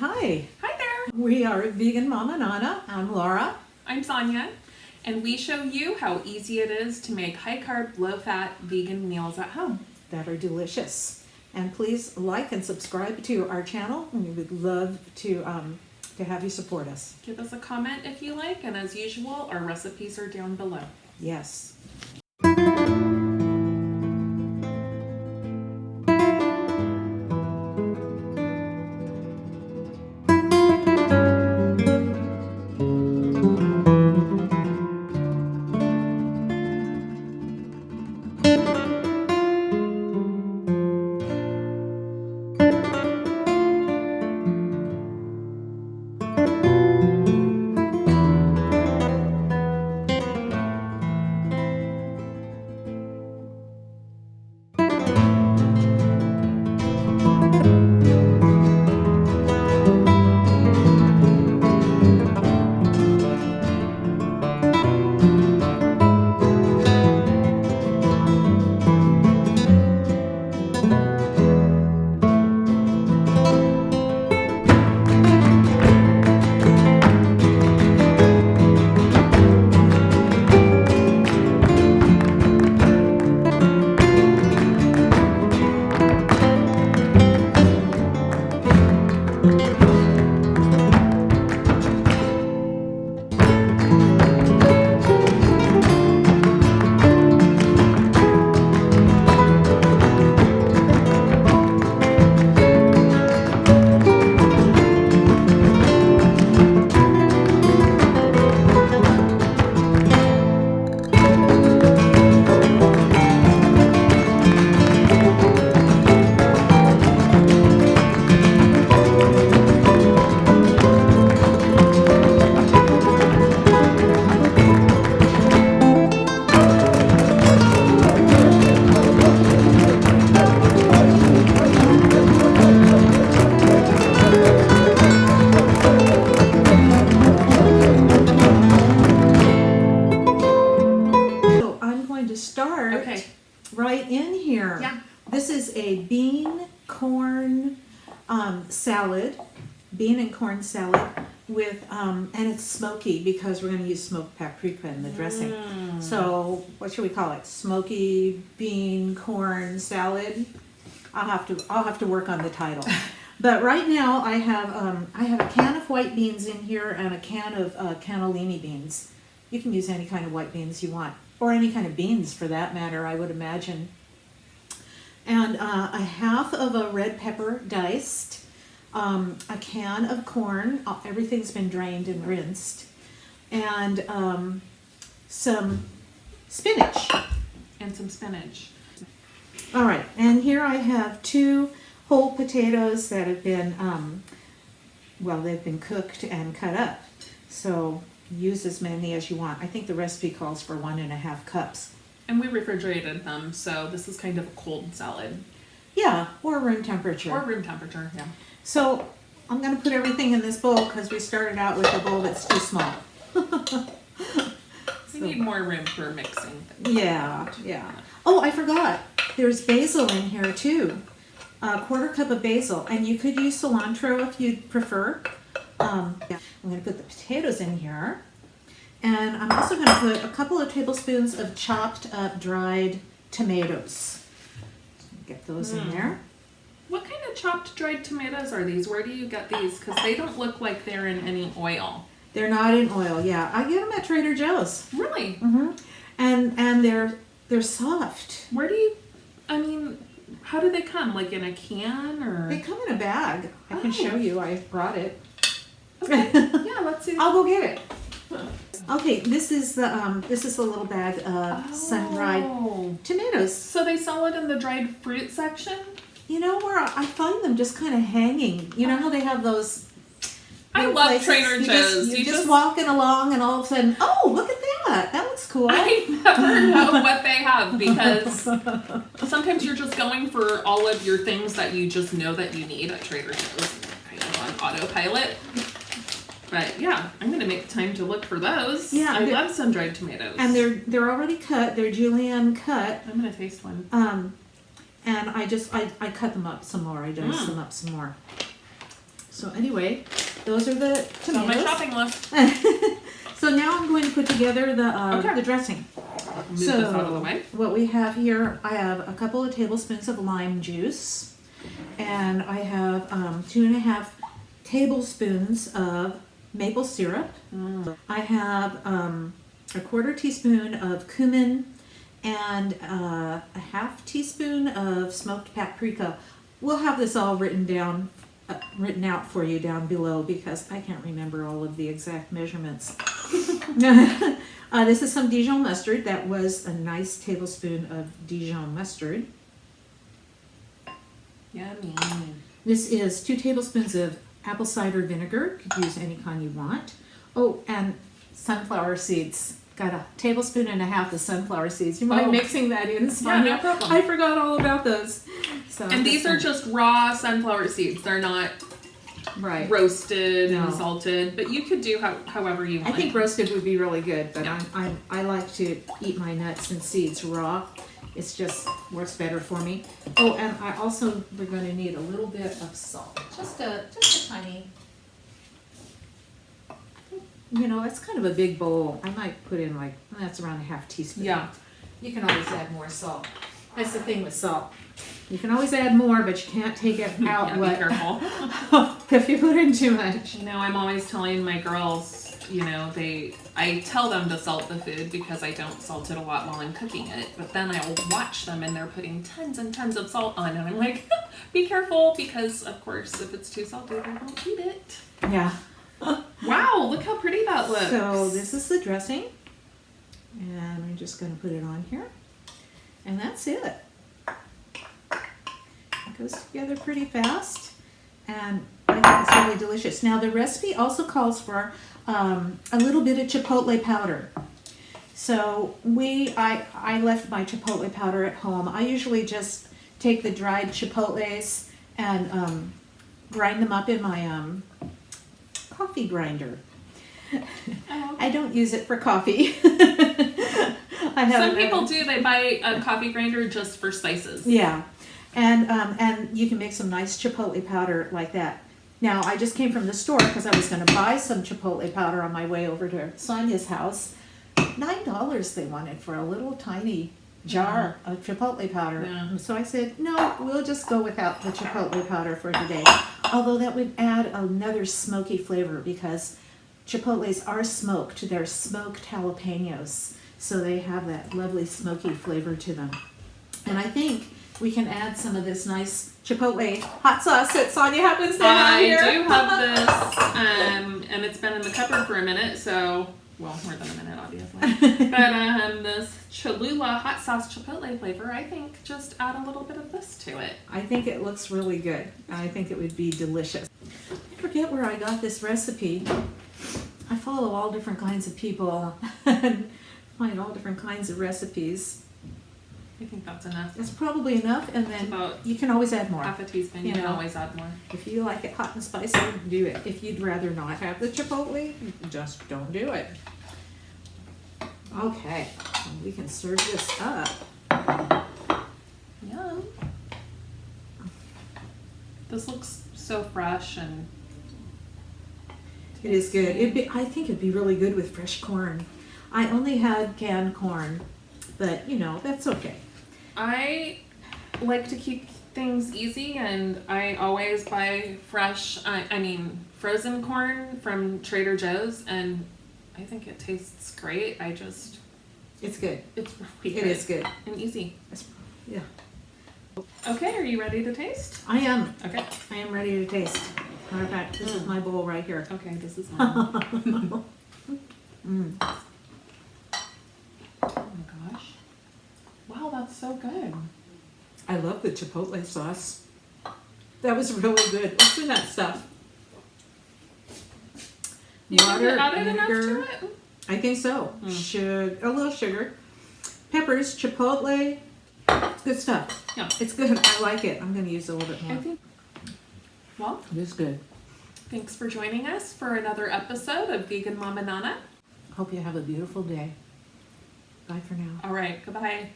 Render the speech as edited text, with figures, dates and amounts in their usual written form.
Hi. Hi there. We are Vegan MamaNana. I'm Lara. I'm Sanya, and we show you how easy it is to make high-carb, low-fat vegan meals at home. That are delicious. And please like and subscribe to our channel. We would love to have you support us. Give us a comment if you like, and as usual, our recipes are down below. Yes. Okay. Right in here. Yeah. This is a bean corn salad, bean and corn salad with, and it's smoky because we're going to use smoked paprika in the dressing. So what should we call it? Smoky bean corn salad. I'll have to work on the title. But right now I have a can of white beans in here and a can of cannellini beans. You can use any kind of white beans you want, or any kind of beans for that matter, I would imagine. And a half of a red pepper diced, a can of corn, everything's been drained and rinsed, and some spinach. And some spinach. All right, and here I have 2 whole potatoes that have been, they've been cooked and cut up. So use as many as you want. I think the recipe calls for 1.5 cups. And we refrigerated them, so this is kind of a cold salad. Yeah, or room temperature. Or room temperature, yeah. So I'm going to put everything in this bowl because we started out with a bowl that's too small. We need more room for mixing things. Yeah. Oh, I forgot. There's basil in here too. A 1/4 cup of basil. And you could use cilantro if you'd prefer. I'm going to put the potatoes in here. And I'm also going to put a couple of tablespoons of chopped up dried tomatoes. Get those in there. What kind of chopped dried tomatoes are these? Where do you get these? Because they don't look like they're in any oil. They're not in oil, yeah. I get them at Trader Joe's. Really? Mm-hmm. And they're soft. How do they come? Like in a can or? They come in a bag. I can show you. I brought it. Okay. Yeah, let's see. I'll go get it. Okay, this is the little bag of sun-dried tomatoes. So they sell it in the dried fruit section? You know where I find them just kind of hanging. You know how they have those. I love places? Trader Joe's. You're just walking along, and all of a sudden, oh, look at that! That looks cool. I never know what they have because sometimes you're just going for all of your things that you just know that you need at Trader Joe's, kind of on autopilot. But yeah, I'm gonna make time to look for those. Yeah, I love sun-dried tomatoes. And they're already cut. They're julienne cut. I'm gonna taste one. And I cut them up some more. I diced them up some more. So anyway, those are the It's on my tomatoes. shopping list. So now I'm going to put together Okay. the dressing. Move this out of the way. What we have here, I have a couple of tablespoons of lime juice, and I have 2.5 tablespoons of maple syrup. I have a 1/4 teaspoon of cumin and a 1/2 teaspoon of smoked paprika. We'll have this all written out for you down below because I can't remember all of the exact measurements. This is some Dijon mustard. That was a nice tablespoon of Dijon mustard. Yummy. This is 2 tablespoons of apple cider vinegar. Could use any kind you want. Oh, and sunflower seeds. Got a 1.5 tablespoons of sunflower seeds. You mind mixing that in, Sanya? Yeah, no problem. I forgot all about those. So And these are just raw sunflower seeds. They're not right. roasted and No. salted, but you could do however you want. I think roasted would be really good, but Yeah. I like to eat my nuts and seeds raw. It's just works better for me. Oh, and I also we're going to need a little bit of salt, just a tiny. You know, it's kind of a big bowl. I might put in that's around a 1/2 teaspoon. Yeah. You can always add more salt. That's the thing with salt. You can always add more, but you can't take it out. Yeah, be careful. If you put in too much. You know, I'm always telling my girls, you know, I tell them to salt the food because I don't salt it a lot while I'm cooking it. But then I'll watch them and they're putting tons and tons of salt on, and I'm like, be careful because, of course, if it's too salty, they won't eat it. Yeah. Wow, look how pretty that looks. So this is the dressing, and I'm just going to put it on here, and that's it. It goes together pretty fast, and I think it's really delicious. Now the recipe also calls for a little bit of chipotle powder. So I left my chipotle powder at home. I usually just take the dried chipotles and grind them up in my coffee grinder. Oh. I don't use it for coffee. Some people do. They buy a coffee grinder just for spices. Yeah, and you can make some nice chipotle powder like that. Now I just came from the store because I was going to buy some chipotle powder on my way over to Sanya's house. $9 they wanted for a little tiny jar of chipotle powder. Yeah. So I said, no, we'll just go without the chipotle powder for today. Although that would add another smoky flavor because chipotles are smoked. They're smoked jalapenos. So they have that lovely smoky flavor to them. And I think we can add some of this nice chipotle hot sauce that Sanya happens to have here. I do have this, and it's been in the cupboard for a minute, so, well, more than a minute, obviously. But this Cholula hot sauce chipotle flavor, I think just add a little bit of this to it. I think it looks really good. I think it would be delicious. I forget where I got this recipe. I follow all different kinds of people and find all different kinds of recipes. I think that's enough. It's probably enough, and then About you can always add more. half a teaspoon. You You can know. always add more. If you like it hot and spicy, do it. If you'd rather not have the chipotle, just don't do it. Okay, we can serve this up. Yum. This looks so fresh and It is good. I think it'd be really good with fresh corn. I only had canned corn, but you know, that's okay. I like to keep things easy, and I always buy fresh, frozen corn from Trader Joe's, and I think it tastes great. It's good. It's really It good. is good. And easy. Yeah. Okay, are you ready to taste? I am. Okay. I am ready to taste. Matter of fact, this is my bowl right here. Okay, this is mine. Mm. Oh my gosh. Wow, that's so good. I love the chipotle sauce. That was really good. What's in that stuff? You think you added enough to it? I think so. A little sugar, peppers, chipotle. It's good stuff. Yeah. It's good. I like it. I'm going to use a little bit more. Well, It is good. thanks for joining us for another episode of Vegan MamaNana. Hope you have a beautiful day. Bye for now. All right, goodbye.